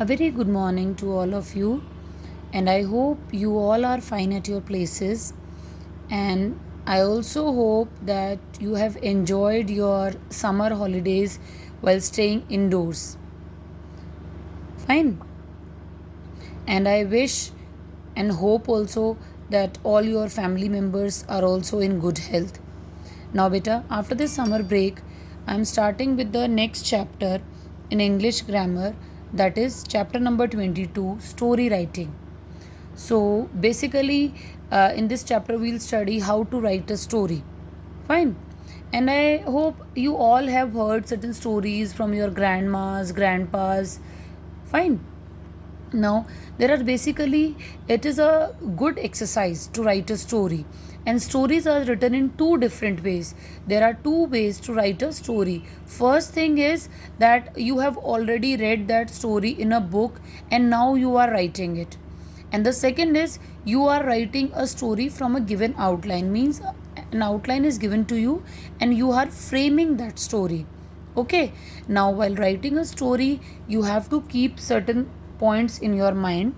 A very good morning to all of you, and I hope you all are fine at your places. And I also hope that you have enjoyed your summer holidays while staying indoors. Fine. And I wish and hope also that all your family members are also in good health. Now, beta, after this summer break, I'm starting with the next chapter in English grammar, that is chapter number 22, story writing. So, basically, in this chapter, we'll study how to write a story. Fine. And I hope you all have heard certain stories from your grandmas, grandpas. Fine. Now, there are basically, it is a good exercise to write a story. And stories are written in two different ways. There are two ways to write a story. First thing is that you have already read that story in a book and now you are writing it. And the second is you are writing a story from a given outline, means an outline is given to you and you are framing that story. Okay, now while writing a story, you have to keep certain points in your mind,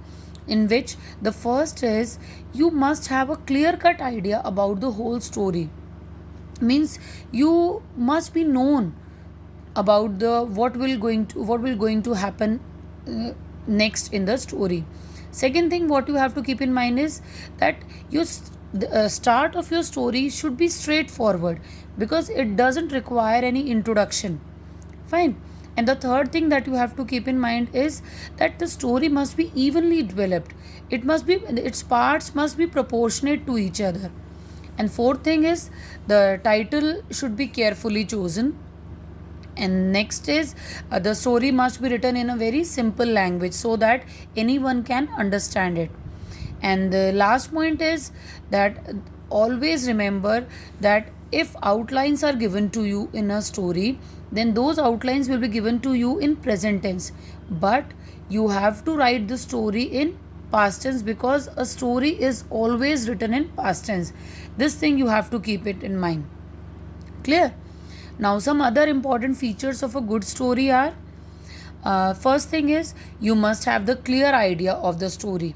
in which the first is you must have a clear cut idea about the whole story, means you must be known about the what will going to happen next in the story. Second thing what you have to keep in mind is that the start of your story should be straightforward, because it doesn't require any introduction. Fine. And the third thing that you have to keep in mind is that the story must be evenly developed. Its parts must be proportionate to each other. And fourth thing is the title should be carefully chosen. And next is the story must be written in a very simple language so that anyone can understand it. And the last point is that always remember that if outlines are given to you in a story, then those outlines will be given to you in present tense. But you have to write the story in past tense, because a story is always written in past tense. This thing you have to keep it in mind. Clear? Now, some other important features of a good story are first thing is you must have the clear idea of the story,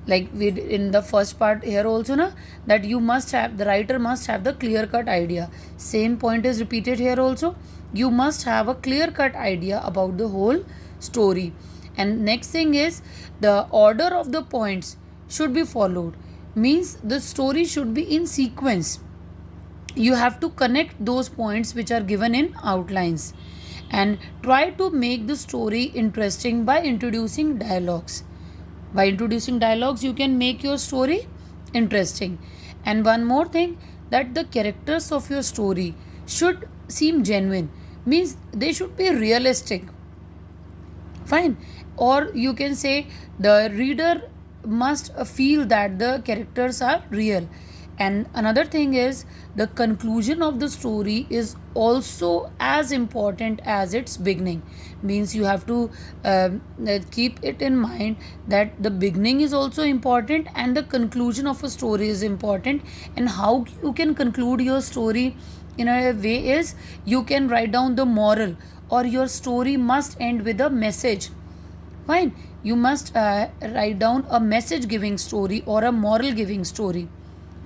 like we in the first part here also na, that the writer must have the clear cut idea. Same point is repeated here also. You must have a clear cut idea about the whole story. And next thing is the order of the points should be followed, means the story should be in sequence. You have to connect those points which are given in outlines, and try to make the story interesting by introducing dialogues. By introducing dialogues, you can make your story interesting. And one more thing, that the characters of your story should seem genuine, means they should be realistic. Fine. Or you can say the reader must feel that the characters are real. And another thing is the conclusion of the story is also as important as its beginning, means you have to keep it in mind that the beginning is also important and the conclusion of a story is important. And how you can conclude your story in a way is you can write down the moral, or your story must end with a message. Fine. You must write down a message giving story or a moral giving story.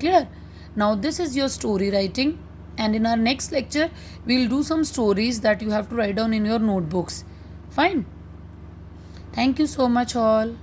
Clear? Now, this is your story writing, and in our next lecture, we'll do some stories that you have to write down in your notebooks. Fine. Thank you so much, all.